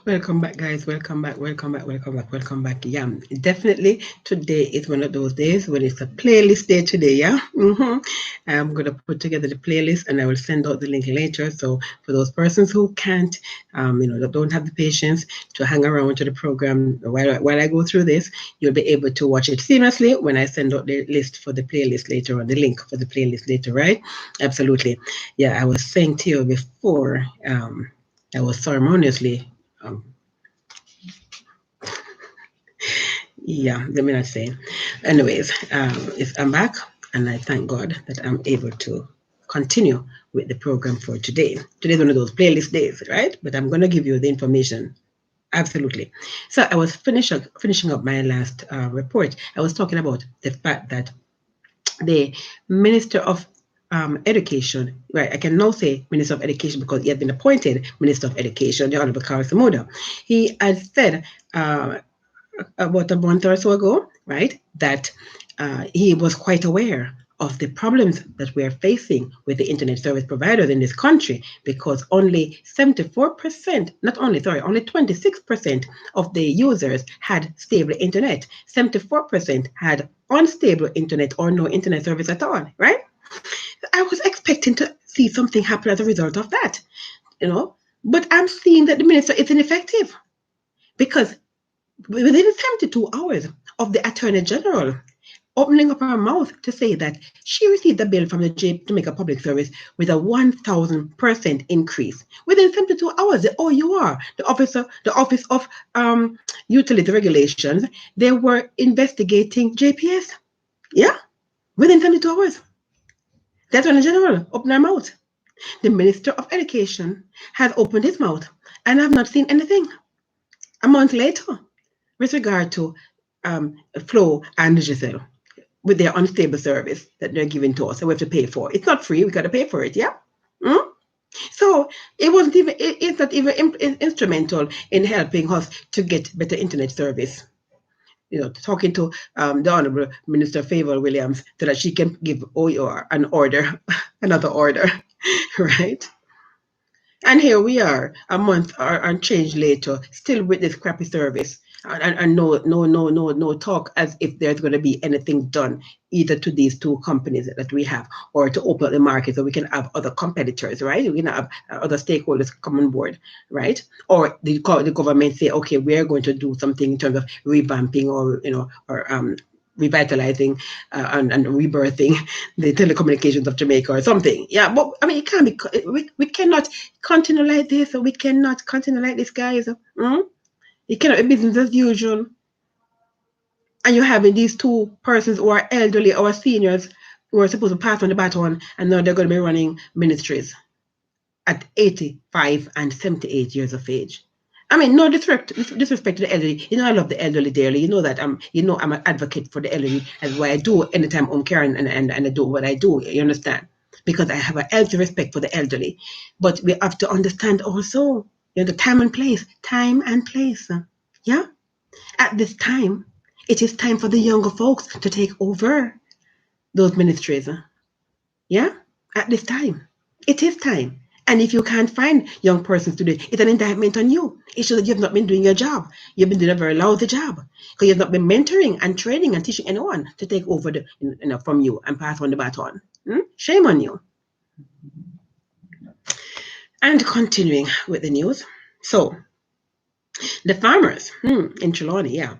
Welcome back, guys. Welcome back. Welcome back. Welcome back. Welcome back. Yeah, definitely. Today is one of those days when it's a playlist day. Today, yeah. I'm gonna put together the playlist and I will send out the link later. So for those persons who can't, that don't have the patience to hang around to the program while I go through this, you'll be able to watch it seamlessly when I send out the list for the playlist later on, the link for the playlist later, right? Absolutely. Yeah, I was saying to you before. I was ceremoniously um, yeah, let me not say. Anyways, I'm back, and I thank God that I'm able to continue with the program for today. Today's one of those playlist days, right? But I'm going to give you the information. Absolutely. So I was finishing up my last report. I was talking about the fact that the Minister of Education, right? I can now say Minister of Education because he had been appointed Minister of Education, the Honorable Karl Samuda. He had said about a month or so ago, right, that he was quite aware of the problems that we are facing with the internet service providers in this country because only 74%, not only, sorry, only 26% of the users had stable internet. 74% had unstable internet or no internet service at all, right? I was expecting to see something happen as a result of that, you know, but I'm seeing that the minister is ineffective because within 72 hours of the Attorney General opening up her mouth to say that she received a bill from the Jamaica Public Service with a 1,000% increase. Within 72 hours, the OUR, the Office of Utility Regulations, they were investigating JPS. Yeah, within 72 hours. The Attorney General opened her mouth. The Minister of Education has opened his mouth and I have not seen anything. A month later, with regard to Flo and Giselle with their unstable service that they're giving to us and we have to pay for. It's not free, we got to pay for it, yeah? Mm? So it's not even instrumental in helping us to get better internet service. You know, talking to the Honorable Minister Favor Williams so that she can give OER an order, another order, right? And here we are, a month or and change later, still with this crappy service. And no talk as if there's going to be anything done either to these two companies that we have or to open up the market so we can have other competitors, right? We can have other stakeholders come on board, right? Or the government say, okay, we're going to do something in terms of revamping or revitalizing and rebirthing the telecommunications of Jamaica or something. Yeah, but I mean, it can't be. We cannot continue like this. We cannot continue like this, guys. It cannot be business as usual. And you're having these two persons who are elderly or seniors who are supposed to pass on the baton, and now they're going to be running ministries at 85 and 78 years of age. I mean, no disrespect to the elderly. You know, I love the elderly dearly. You know that I'm an advocate for the elderly. That's why I do anytime home care and I do what I do. You understand? Because I have a healthy respect for the elderly. But we have to understand also, the time and place. Yeah? At this time, it is time for the younger folks to take over those ministries. Yeah? At this time. It is time. And if you can't find young persons to do it, it's an indictment on you. It shows that you've not been doing your job. You've been doing a very lousy job because you've not been mentoring and training and teaching anyone to take over from you and pass on the baton. Shame on you. And continuing with the news. So, the farmers in Trelawney, yeah.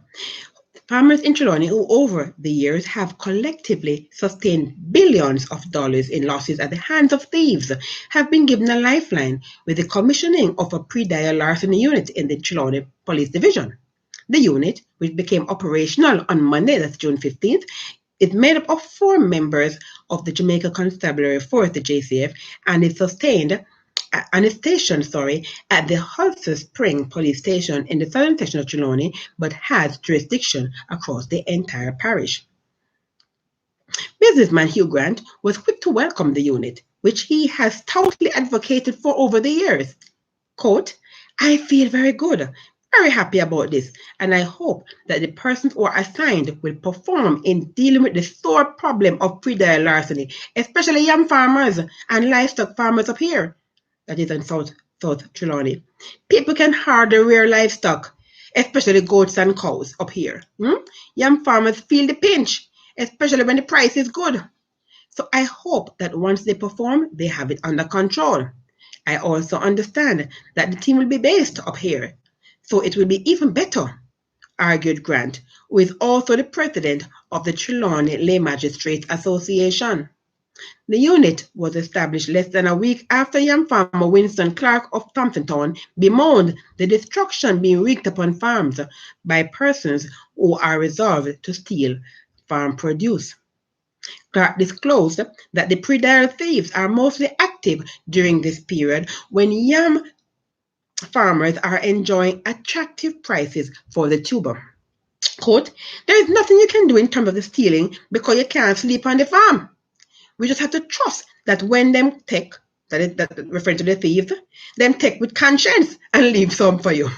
Farmers in Trelawney who over the years have collectively sustained billions of dollars in losses at the hands of thieves have been given a lifeline with the commissioning of a pre-dire larceny unit in the Trelawney Police Division. The unit, which became operational on Monday, that's June 15th, is made up of 4 members of the Jamaica Constabulary Force, the JCF, and is stationed at the Hulse Spring Police Station in the southern section of Trelawney, but has jurisdiction across the entire parish. Businessman Hugh Grant was quick to welcome the unit, which he has stoutly advocated for over the years. Quote, I feel very good, very happy about this, and I hope that the persons who are assigned will perform in dealing with the sore problem of pre-dire larceny, especially young farmers and livestock farmers up here. that is in South Trelawney. People can hardly rear livestock, especially goats and cows up here. Young farmers feel the pinch, especially when the price is good. So I hope that once they perform, they have it under control. I also understand that the team will be based up here, so it will be even better, argued Grant, who is also the president of the Trelawney Lay Magistrates Association. The unit was established less than a week after young farmer Winston Clark of Thompsontown bemoaned the destruction being wreaked upon farms by persons who are resolved to steal farm produce. Clark disclosed that the pre-dial thieves are mostly active during this period when yam farmers are enjoying attractive prices for the tuber. Quote, there is nothing you can do in terms of the stealing because you can't sleep on the farm. We just have to trust that when them take, that referring to the thieves, them take with conscience and leave some for you.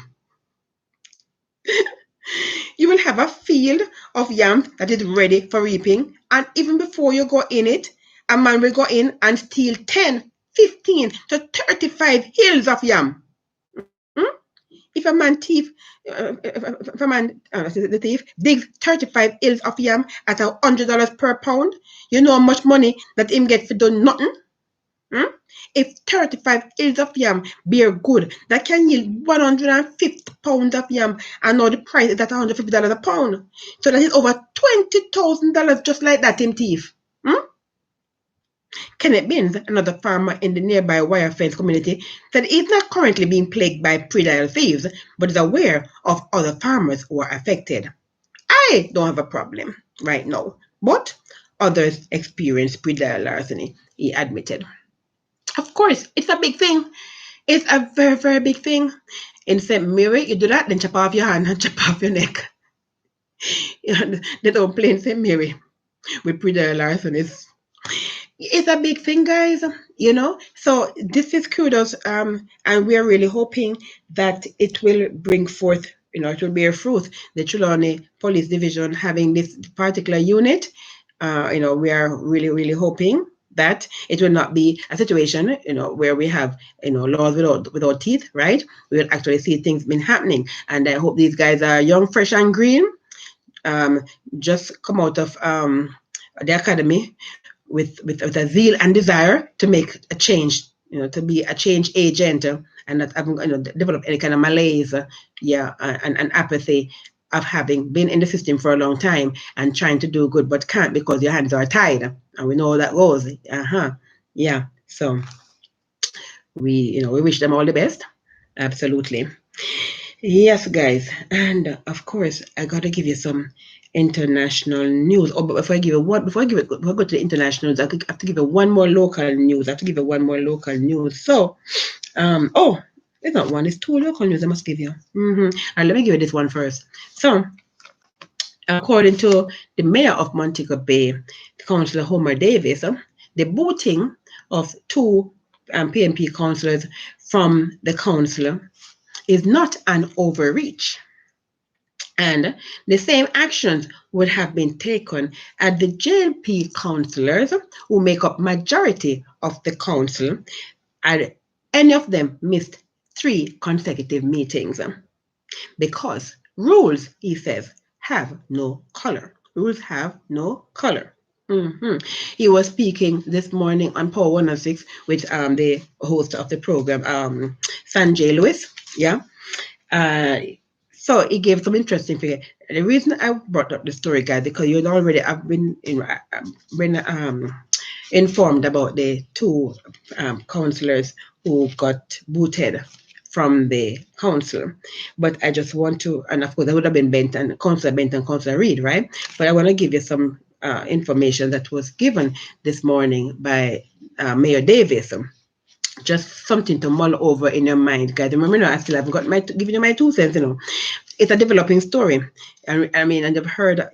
You will have a field of yams that is ready for reaping, and even before you go in it, a man will go in and steal 10, 15 to 35 hills of yam. If a man thief, the thief digs 35 hills of yam at $100 per pound, you know how much money that him get for doing nothing? If 35 hills of yam bear good, that can yield 150 pounds of yam, and now the price is at $150 a pound. So that is over $20,000 just like that, him thief. Kenneth Binns, another farmer in the nearby wire fence community, said he's not currently being plagued by pre-dial thieves, but is aware of other farmers who are affected. I don't have a problem right now, but others experience pre-dial larceny, he admitted. Of course, it's a big thing. It's a very, very big thing. In St. Mary, you do that, then chop off your hand and chop off your neck. They don't play in St. Mary with pre-dial larceny. It's a big thing, guys, so this is kudos, and we are really hoping that it will bring forth, it will bear fruit. The Trelawney Police Division having this particular unit, we are really, really hoping that it will not be a situation, where we have, laws without teeth, right? We will actually see things been happening, and I hope these guys are young, fresh, and green, just come out of the academy with a zeal and desire to make a change, to be a change agent, and not having, develop any kind of malaise, and apathy of having been in the system for a long time and trying to do good but can't because your hands are tied, and we know how that goes. So we wish them all the best. Absolutely. Yes, guys, and of course I got to give you some international news. But before I go to the international news, I have to give you one more local news. So, it's not one, it's two local news I must give you. And let me give you this one first. So, according to the mayor of Montego Bay, Councillor Homer Davis, the booting of two PNP councillors from the council is not an overreach. And the same actions would have been taken at the JLP councillors who make up majority of the council, and any of them missed 3 consecutive meetings. Because rules, he says, have no color. Rules have no color. He was speaking this morning on Power 106 with the host of the program, Sanjay Lewis. So he gave some interesting figure. The reason I brought up the story, guys, because you already have been informed about the 2 councillors who got booted from the council. But I just want to, and of course, that would have been Councillor Bent and Councillor Reid, right? But I want to give you some information that was given this morning by Mayor Davis. Just something to mull over in your mind, guys. Remember, I still haven't got giving you my 2 cents. It's a developing story, and and I've heard,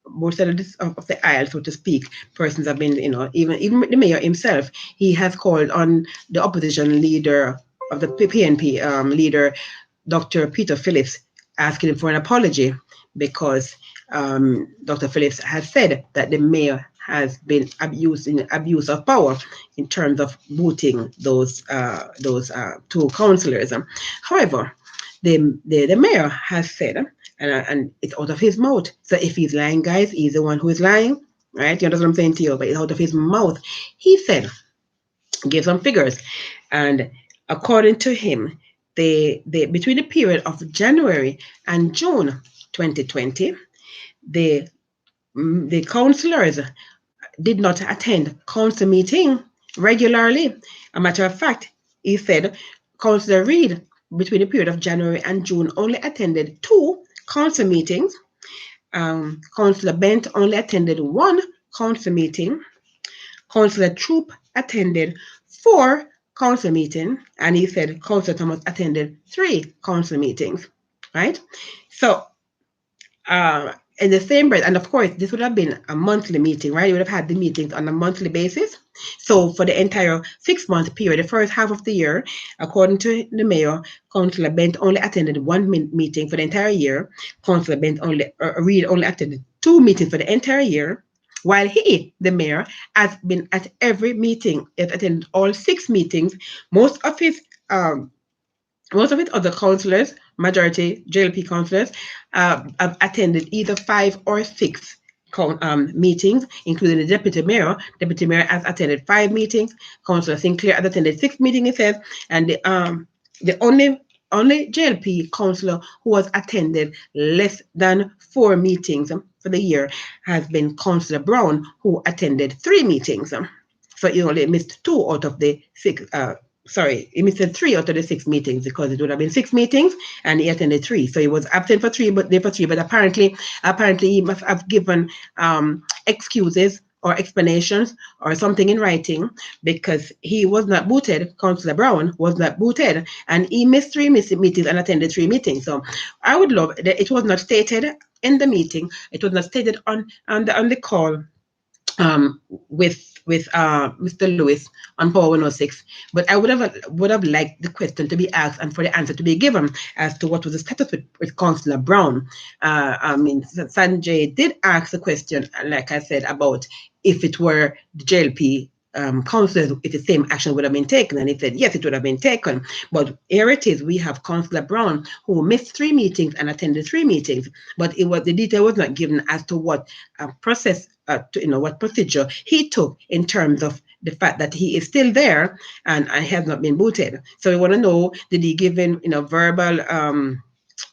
most of the aisle, so to speak, persons have been, even the mayor himself. He has called on the opposition leader of the PNP leader, Dr. Peter Phillips, asking him for an apology because Dr. Phillips has said that the mayor has been abusing abuse of power in terms of booting those two councillors. However, the mayor has said, and it's out of his mouth. So if he's lying, guys, he's the one who is lying, right? You know what I'm saying to you, but it's out of his mouth. He said, give some figures, and according to him, the between the period of January and June 2020, the councillors did not attend council meeting regularly. A matter of fact, he said Councillor Reid, between the period of January and June, only attended 2 council meetings. Councillor Bent only attended 1 council meeting. Councillor Troop attended 4 council meetings, and he said Councillor Thomas attended 3 council meetings, right? So, in the same breath, and of course, this would have been a monthly meeting, right? You would have had the meetings on a monthly basis. So for the entire 6-month period, the first half of the year, according to the mayor, Councillor Bent only attended 1 meeting for the entire year. Councillor Bent Reid only attended 2 meetings for the entire year, while he, the mayor, has been at every meeting. He has attended all 6 meetings. Most of his other councillors, majority JLP councillors, have attended either 5 or 6 meetings, including the deputy mayor. Deputy mayor has attended 5 meetings. Councillor Sinclair has attended 6 meetings, it says, and the only JLP councillor who has attended less than 4 meetings for the year has been Councillor Brown, who attended 3 meetings. So he only missed 2 out of the 6. He missed 3 out of the 6 meetings, because it would have been 6 meetings and he attended 3. So he was absent for 3, but there for 3. But apparently he must have given excuses or explanations or something in writing, because he was not booted. Councillor Brown was not booted, and he missed 3 meetings and attended 3 meetings. So I would love that it was not stated in the meeting. It was not stated on the call with Mr. Lewis on Power 106, but I would have liked the question to be asked and for the answer to be given as to what was the status with Councillor Brown. I mean, Sanjay did ask the question, like I said, about if it were the JLP councillors, if the same action would have been taken, and he said yes, it would have been taken. But here it is, we have Councillor Brown, who missed 3 meetings and attended 3 meetings, but the detail was not given as to what process, what procedure he took in terms of the fact that he is still there and has not been booted. So we want to know, did he give in verbal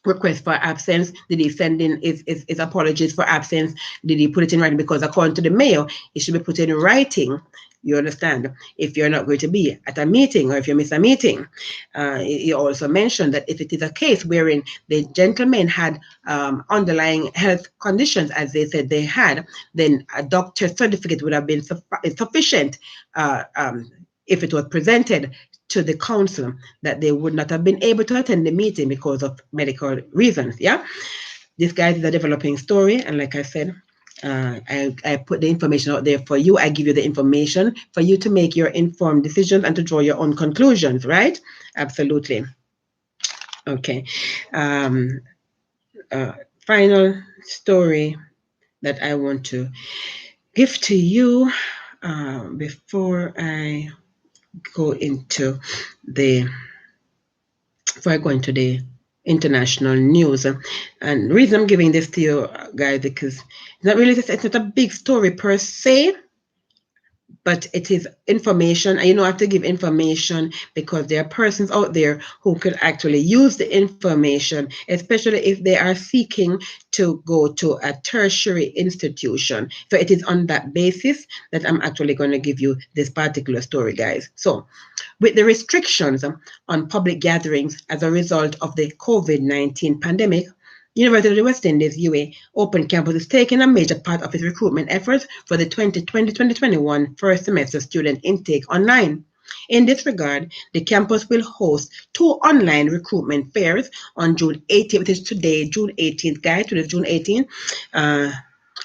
request for absence? Did he send in his apologies for absence? Did he put it in writing? Because according to the mayor, it should be put in writing. You understand? If you're not going to be at a meeting, or if you miss a meeting. He also mentioned that if it is a case wherein the gentleman had underlying health conditions, as they said they had, then a doctor's certificate would have been sufficient if it was presented to the council, that they would not have been able to attend the meeting because of medical reasons. Yeah, this guy is a developing story, and like I said, I put the information out there for you. I give you the information for you to make your informed decisions and to draw your own conclusions, right? Absolutely. Okay. Final story that I want to give to you before I go into the international news. And the reason I'm giving this to you guys, because it's not a big story per se, but it is information, and you don't have to give information, because there are persons out there who could actually use the information, especially if they are seeking to go to a tertiary institution. So it is on that basis that I'm actually going to give you this particular story, guys. So with the restrictions on public gatherings as a result of the COVID-19 pandemic, University of the West Indies, UA, Open Campus is taking a major part of its recruitment efforts for the 2020-2021 first semester student intake online. In this regard, the campus will host 2 online recruitment fairs on June 18th, which is today, June 18th, guys, today is June 18th,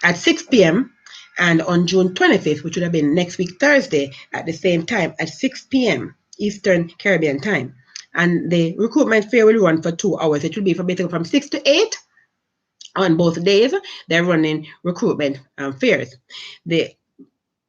at 6 p.m., and on June 25th, which would have been next week, Thursday, at the same time, at 6 p.m. Eastern Caribbean time. And the recruitment fair will run for 2 hours. It will be basically from 6 to 8 on both days. They're running recruitment fairs. The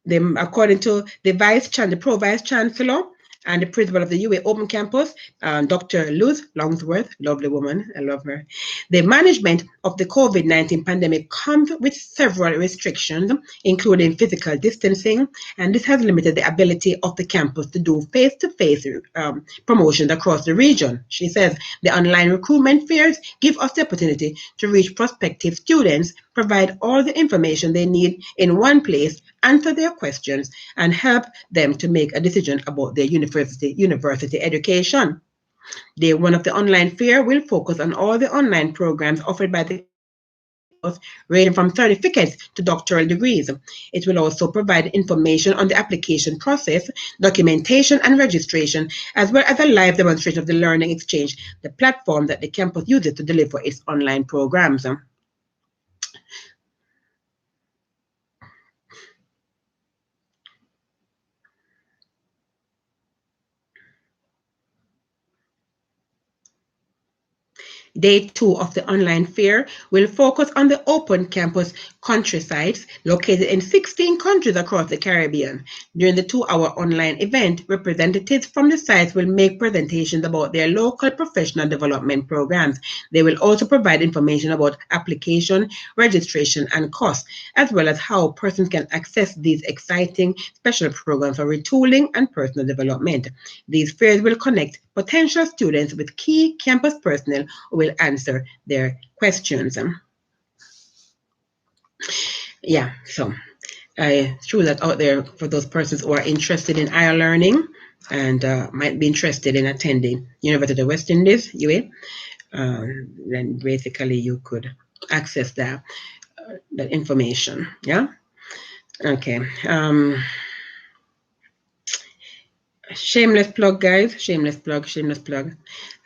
according to the Pro Vice Chancellor and the principal of the UA Open Campus, Dr. Luz Longsworth, lovely woman, I love her. The management of the COVID-19 pandemic comes with several restrictions, including physical distancing, and this has limited the ability of the campus to do face-to-face promotions across the region. She says the online recruitment fairs give us the opportunity to reach prospective students, provide all the information they need in one place, answer their questions, and help them to make a decision about their university education. Day one of the online fair will focus on all the online programs offered by the campus, ranging from certificates to doctoral degrees. It will also provide information on the application process, documentation and registration, as well as a live demonstration of the Learning Exchange, the platform that the campus uses to deliver its online programs. Day two of the online fair will focus on the open campus country sites located in 16 countries across the Caribbean. During the 2-hour online event, representatives from the sites will make presentations about their local professional development programs. They will also provide information about application, registration, and costs, as well as how persons can access these exciting special programs for retooling and personal development. These fairs will connect potential students with key campus personnel who will answer their questions. Yeah, so I threw that out there for those persons who are interested in higher learning and might be interested in attending University of the West Indies, UA. Then basically you could access that information. Yeah. Okay. Shameless plug, guys. Shameless plug.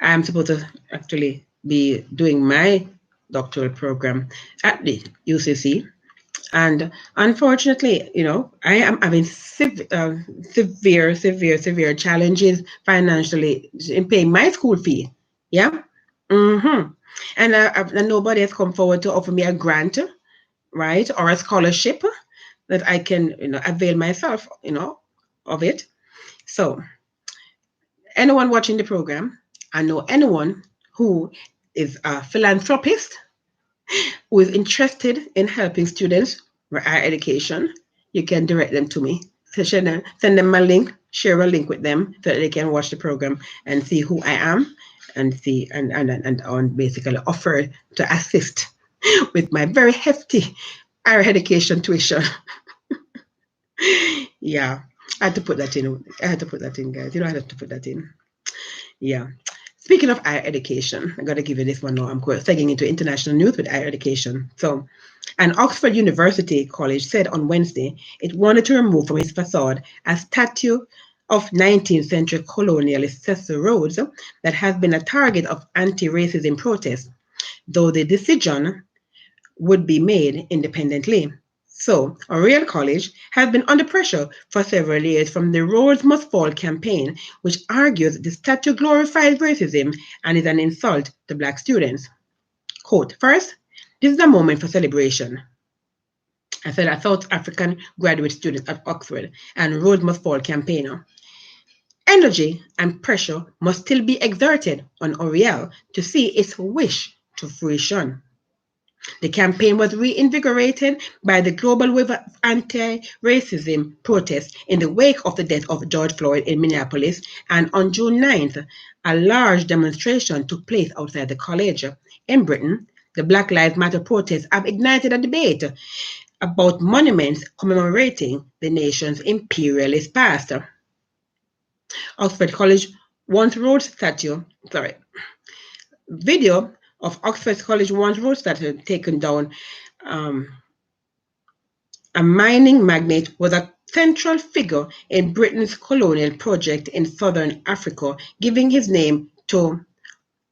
I'm supposed to actually be doing my doctoral program at the UCC. And unfortunately, I am having severe challenges financially in paying my school fee. Yeah. And nobody has come forward to offer me a grant, right, or a scholarship that I can, avail myself, of it. So anyone watching the program, I know anyone who is a philanthropist who is interested in helping students with higher education, you can direct them to me. So send them a link, share a link with them so that they can watch the program and see who I am and see and basically offer to assist with my very hefty higher education tuition. Yeah, I had to put that in. Guys. I had to put that in. Yeah. Speaking of higher education, I got to give you this one now. I'm taking into international news with higher education. So, an Oxford University College said on Wednesday it wanted to remove from its facade a statue of 19th century colonialist Cecil Rhodes that has been a target of anti-racism protests, though the decision would be made independently. So, Oriel College has been under pressure for several years from the Rhodes Must Fall campaign, which argues the statue glorifies racism and is an insult to Black students. Quote, first, this is a moment for celebration. I said a South African graduate student at Oxford and Rhodes Must Fall campaigner. Energy and pressure must still be exerted on Oriel to see its wish to fruition. The campaign was reinvigorated by the global wave of anti-racism protests in the wake of the death of George Floyd in Minneapolis, and on June 9th, a large demonstration took place outside the college. In Britain, the Black Lives Matter protests have ignited a debate about monuments commemorating the nation's imperialist past. Oxford College once Rhodes statue, video of Oxford College once Rhodes statue taken down. A mining magnate was a central figure in Britain's colonial project in southern Africa, giving his name to,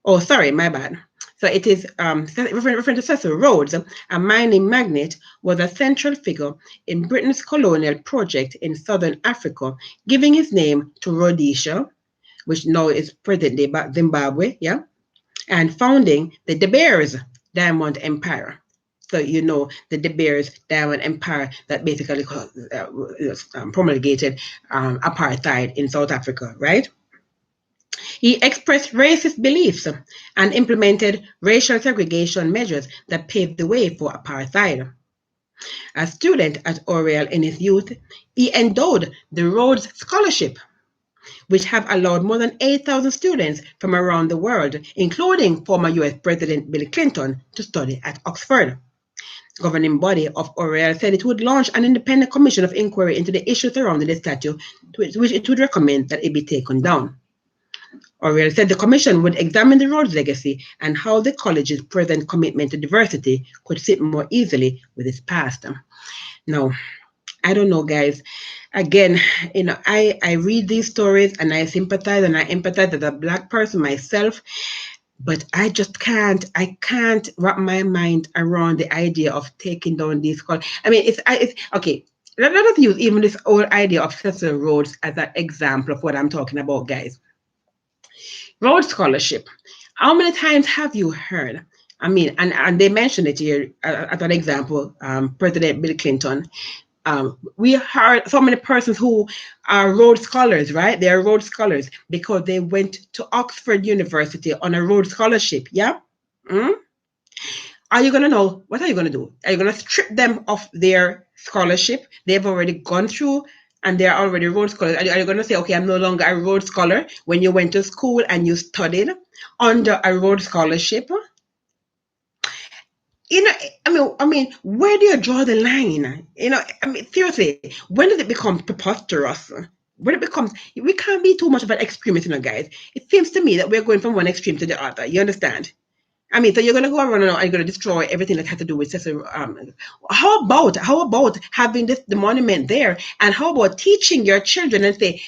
my bad. So it is referring to Cecil Rhodes, a mining magnate, was a central figure in Britain's colonial project in southern Africa, giving his name to Rhodesia, which now is present-day Zimbabwe, yeah, and founding the De Beers Diamond Empire. So you know the De Beers Diamond Empire that basically promulgated apartheid in South Africa, right? He expressed racist beliefs and implemented racial segregation measures that paved the way for apartheid. A student at Oriel in his youth, he endowed the Rhodes Scholarship, which have allowed more than 8,000 students from around the world, including former US President Bill Clinton, to study at Oxford. The governing body of Oriel said it would launch an independent commission of inquiry into the issues surrounding the statue, which it would recommend that it be taken down. Oriel said the commission would examine the Rhodes legacy and how the college's present commitment to diversity could fit more easily with its past. Now, I don't know, guys. Again, I read these stories and I sympathize and I empathize as a Black person myself, but I just can't wrap my mind around the idea of taking down these schools. I mean, it's okay. Let us use even this old idea of Cecil Rhodes as an example of what I'm talking about, guys. Rhodes Scholarship. How many times have you heard? I mean, and they mentioned it here as an example, President Bill Clinton. We heard so many persons who are Rhodes Scholars, right? They are Rhodes Scholars because they went to Oxford University on a Rhodes Scholarship, yeah? Are you going to know? What are you going to do? Are you going to strip them of their scholarship? They've already gone through and they're already Rhodes Scholars. Are you going to say, okay, I'm no longer a Rhodes Scholar when you went to school and you studied under a Rhodes Scholarship? You know, I mean, where do you draw the line? You know, I mean, seriously, when does it become preposterous? When it becomes, we can't be too much of an extremist, you know, guys. It seems to me that we're going from one extreme to the other. You understand? I mean, so you're going to go around and you're going to destroy everything that has to do with Cecil. How about having the monument there, and how about teaching your children and say,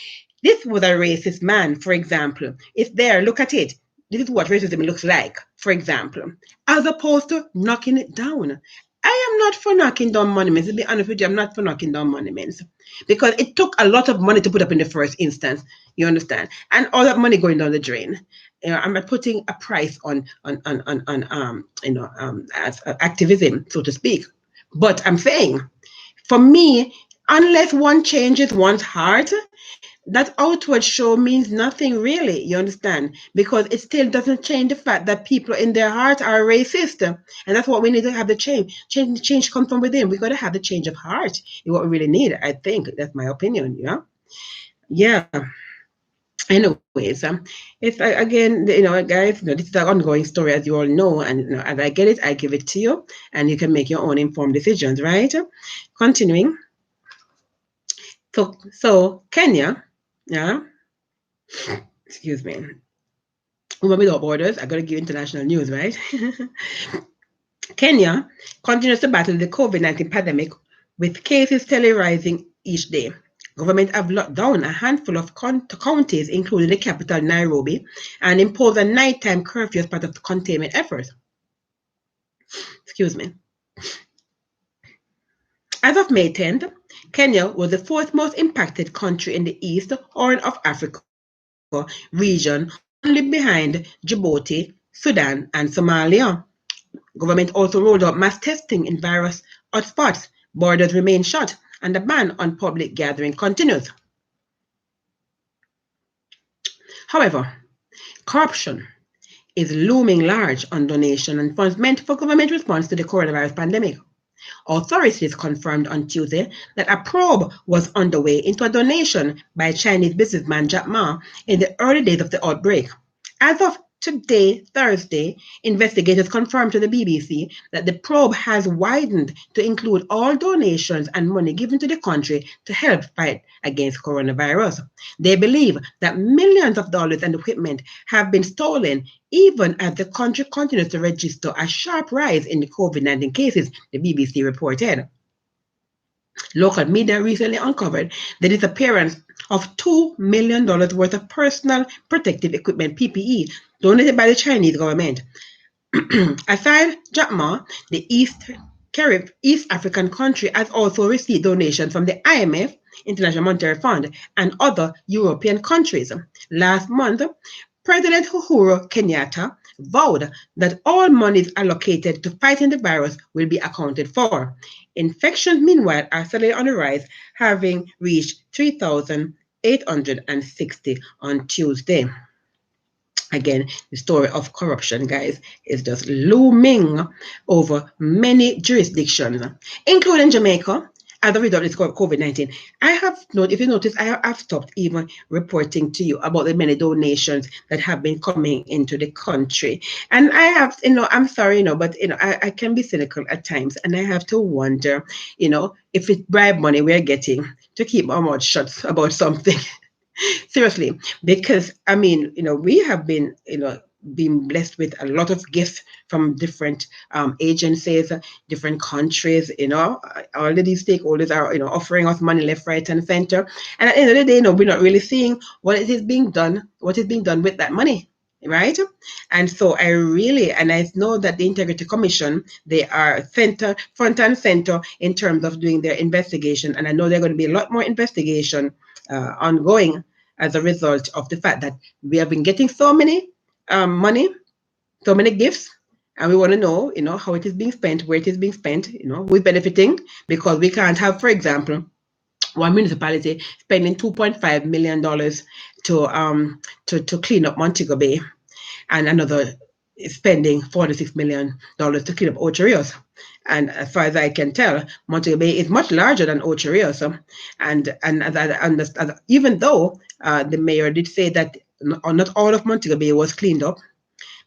this was a racist man, for example. It's there, look at it. This is what racism looks like, for example, as opposed to knocking it down. I am not for knocking down monuments. To be honest with you, I'm not for knocking down monuments because it took a lot of money to put up in the first instance. You understand? And all that money going down the drain. You know, I'm not putting a price on activism, so to speak. But I'm saying, for me, unless one changes one's heart, that outward show means nothing really, you understand? Because it still doesn't change the fact that people in their heart are racist. And that's what we need to have the change. Change comes from within. We got to have the change of heart. Is what we really need, I think. That's my opinion, yeah? Yeah. Anyways, it's again, you know, guys, you know, this is an ongoing story, as you all know, and you know, as I get it, I give it to you, and you can make your own informed decisions, right? Continuing. So Kenya, yeah, excuse me. Women Without Borders, I got to give international news, right? Kenya continues to battle the COVID-19 pandemic with cases steadily rising each day. Government have locked down a handful of counties, including the capital, Nairobi, and imposed a nighttime curfew as part of the containment efforts. Excuse me. As of May 10th, Kenya was the fourth most impacted country in the East Horn of Africa region, only behind Djibouti, Sudan, and Somalia. Government also rolled out mass testing in various hotspots. Borders remain shut, and the ban on public gathering continues. However, corruption is looming large on donation and funds meant for government response to the coronavirus pandemic. Authorities confirmed on Tuesday that a probe was underway into a donation by Chinese businessman Jack Ma in the early days of the outbreak. As of today, Thursday, investigators confirmed to the BBC that the probe has widened to include all donations and money given to the country to help fight against coronavirus. They believe that millions of dollars and equipment have been stolen, even as the country continues to register a sharp rise in the COVID-19 cases, the BBC reported. Local media recently uncovered the disappearance of $2 million worth of personal protective equipment, PPE, donated by the Chinese government. Aside Jack Ma, the East African country has also received donations from the IMF, International Monetary Fund, and other European countries. Last month, President Uhuru Kenyatta vowed that all monies allocated to fighting the virus will be accounted for. Infections, meanwhile, are steadily on the rise, having reached 3,860 on Tuesday. Again, the story of corruption, guys, is just looming over many jurisdictions, including Jamaica, as a result of this COVID-19. I have if you notice, I have stopped even reporting to you about the many donations that have been coming into the country. And I have, I'm sorry, but I can be cynical at times, and I have to wonder, if it's bribe money we're getting to keep our mouth shut about something. Seriously, because we have been, being blessed with a lot of gifts from different agencies, different countries. All of these stakeholders are, offering us money left, right, and center. And at the end of the day, we're not really seeing what is being done with that money. Right. And so I know that the Integrity Commission, they are front and center in terms of doing their investigation. And I know there's going to be a lot more investigation ongoing as a result of the fact that we have been getting so many money, so many gifts, and we want to know, how it is being spent, where it is being spent, who's benefiting, because we can't have, for example, one municipality spending $2.5 million to clean up Montego Bay, and another spending $46 million to clean up Ocho Rios. And as far as I can tell, Montego Bay is much larger than Ocho Rios. And as I understand, even though the mayor did say that not all of Montego Bay was cleaned up,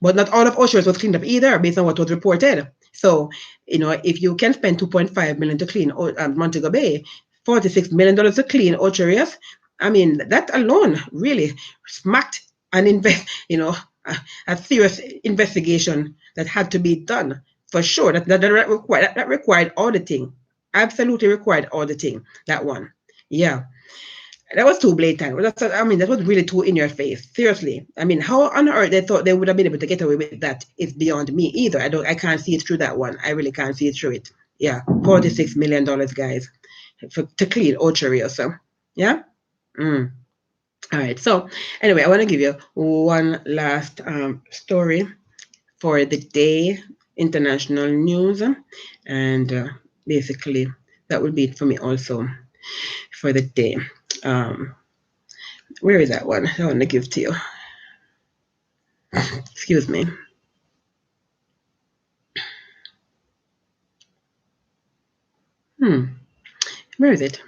but not all of Ocho Rios was cleaned up either, based on what was reported. So, if you can spend $2.5 million to clean Montego Bay, $46 million to clean Ocho Rios, that alone really smacked an a serious investigation that had to be done for sure. That required auditing, absolutely required auditing. That one, yeah. That was too blatant. That was really too in your face. Seriously. How on earth they thought they would have been able to get away with that is beyond me either. I can't see it through that one. I really can't see it through it. Yeah. $46 million, guys, to clean Ocho Rios. So, yeah. All right. So anyway, I want to give you one last story for the day, international news. And basically, that will be it for me also for the day. Where is that one? I want to give to you. Excuse me. Where is it?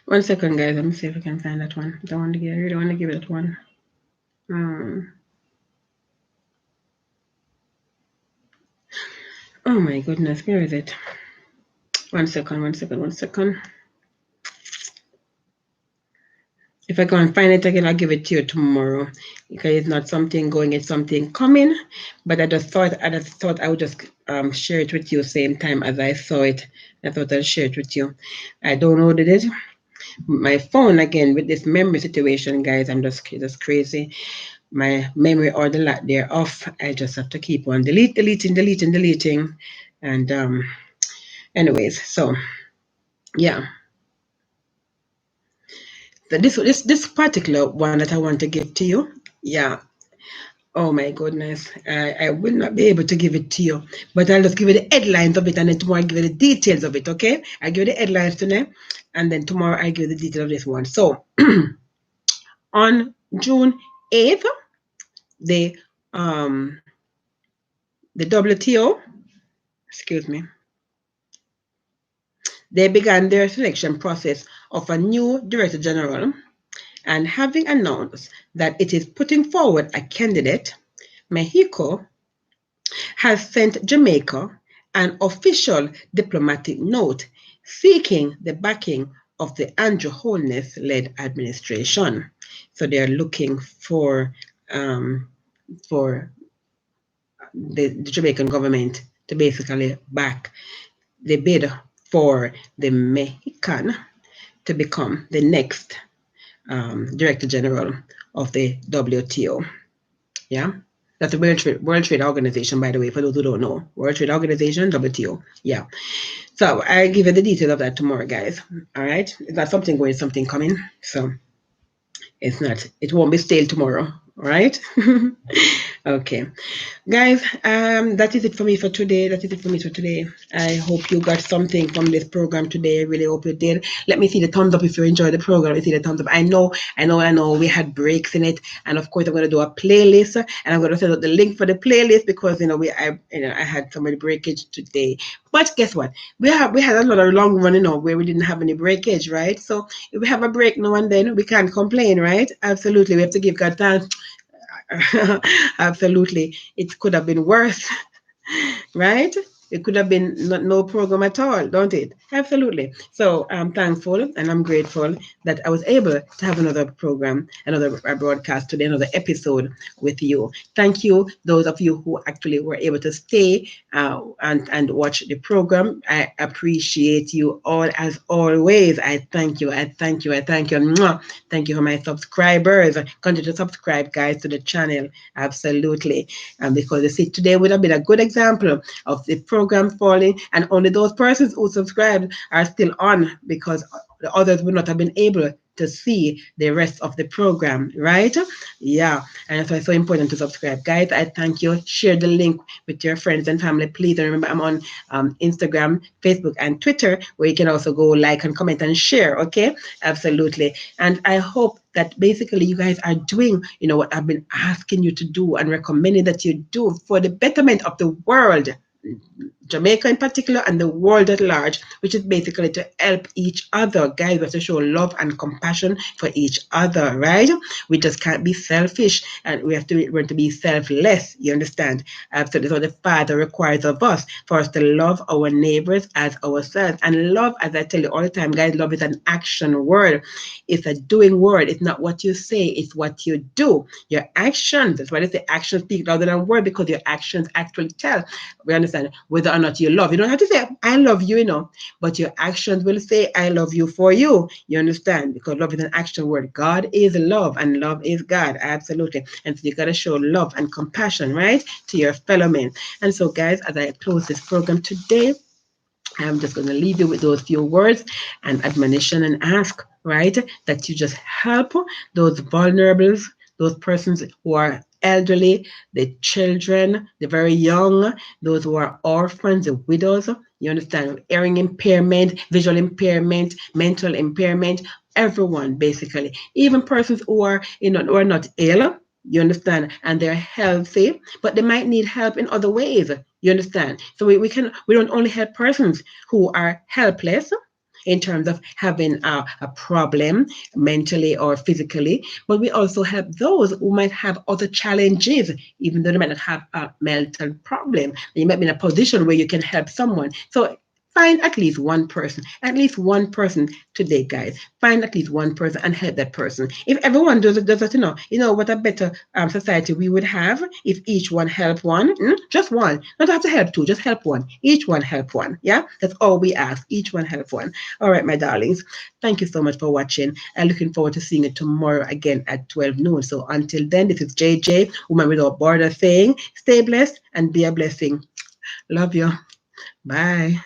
1 second, guys. Let me see if I can find that one. I really want to give it that one. Oh my goodness, where is it? 1 second. If I can find it again, I'll give it to you tomorrow, because it's not something going, it's something coming. But I just thought I would just share it with you same time as I saw it. I thought I'd share it with you. I downloaded it. My phone, again, with this memory situation, guys, I'm just crazy. My memory or the lot they're off. I just have to keep on deleting. And anyways, so yeah. This particular one that I want to give to you, yeah. Oh my goodness, I will not be able to give it to you, but I'll just give you the headlines of it, and then tomorrow I'll give you the details of it, okay? I'll give you the headlines today, and then tomorrow I'll give you the details of this one. So, on June 8th, the WTO, excuse me, they began their selection process of a new Director General, and having announced that it is putting forward a candidate, Mexico has sent Jamaica an official diplomatic note seeking the backing of the Andrew Holness-led administration. So they are looking for the Jamaican government to basically back the bid for the Mexican to become the next Director General of the WTO. Yeah, that's the World Trade Organization, by the way, for those who don't know. World Trade Organization, WTO. Yeah. So I'll give you the details of that tomorrow, guys. All right. Is that something going, something coming? So It's not. It won't be stale tomorrow, right? Okay. Guys, that is it for me for today. That is it for me for today. I hope you got something from this program today. I really hope you did. Let me see the thumbs up if you enjoyed the program. Let me see the thumbs up. I know we had breaks in it. And of course I'm gonna do a playlist, and I'm gonna send out the link for the playlist because I had some of the breakage today. But guess what? We had another long run, where we didn't have any breakage, right? So if we have a break now and then, we can't complain, right? Absolutely. We have to give God thanks. Absolutely. It could have been worse, right? It could have been no program at all, don't it? Absolutely. So I'm thankful and I'm grateful that I was able to have another program, another broadcast today, another episode with you. Thank you, those of you who actually were able to stay and watch the program. I appreciate you all as always. I thank you. I thank you. I thank you. Mwah. Thank you for my subscribers. Continue to subscribe, guys, to the channel. Absolutely. And because you see, today would have been a good example of the program falling, and only those persons who subscribed are still on because the others would not have been able to see the rest of the program, right? Yeah, and that's why it's so important to subscribe. Guys, I thank you. Share the link with your friends and family, please. And remember, I'm on Instagram, Facebook, and Twitter, where you can also go like and comment and share, okay? Absolutely. And I hope that basically you guys are doing, what I've been asking you to do and recommending that you do for the betterment of the world. Jamaica in particular and the world at large, which is basically to help each other. Guys, we have to show love and compassion for each other, right? We just can't be selfish, and we have to learn to be selfless. You understand? Absolutely. So the Father requires of us for us to love our neighbors as ourselves. And love, as I tell you all the time, guys, love is an action word. It's a doing word. It's not what you say, it's what you do. Your actions. That's why they say actions speak louder than words, because your actions actually tell. We understand whether or not you love. You don't have to say I love you, but your actions will say I love you for you. You understand? Because love is an action word. God is love and love is God. Absolutely. And so you gotta show love and compassion, right? To your fellow men. And so guys, as I close this program today, I'm just going to leave you with those few words and admonition and ask, right, that you just help those vulnerables, those persons who are elderly, the children, the very young, those who are orphans, the widows. You understand? Hearing impairment, visual impairment, mental impairment, everyone basically, even persons who are not ill. You understand? And they're healthy, but they might need help in other ways. You understand? So we don't only help persons who are helpless in terms of having a problem mentally or physically, but we also help those who might have other challenges, even though they might not have a mental problem. You might be in a position where you can help someone. So find at least one person today, guys. Find at least one person and help that person. If everyone does it, what a better society we would have if each one help one. Just one. Not have to help two, just help one. Each one help one. Yeah, that's all we ask. Each one help one. All right, my darlings. Thank you so much for watching. I'm looking forward to seeing you tomorrow again at 12 noon. So until then, this is JJ, Woman Without Border, saying, stay blessed and be a blessing. Love you. Bye.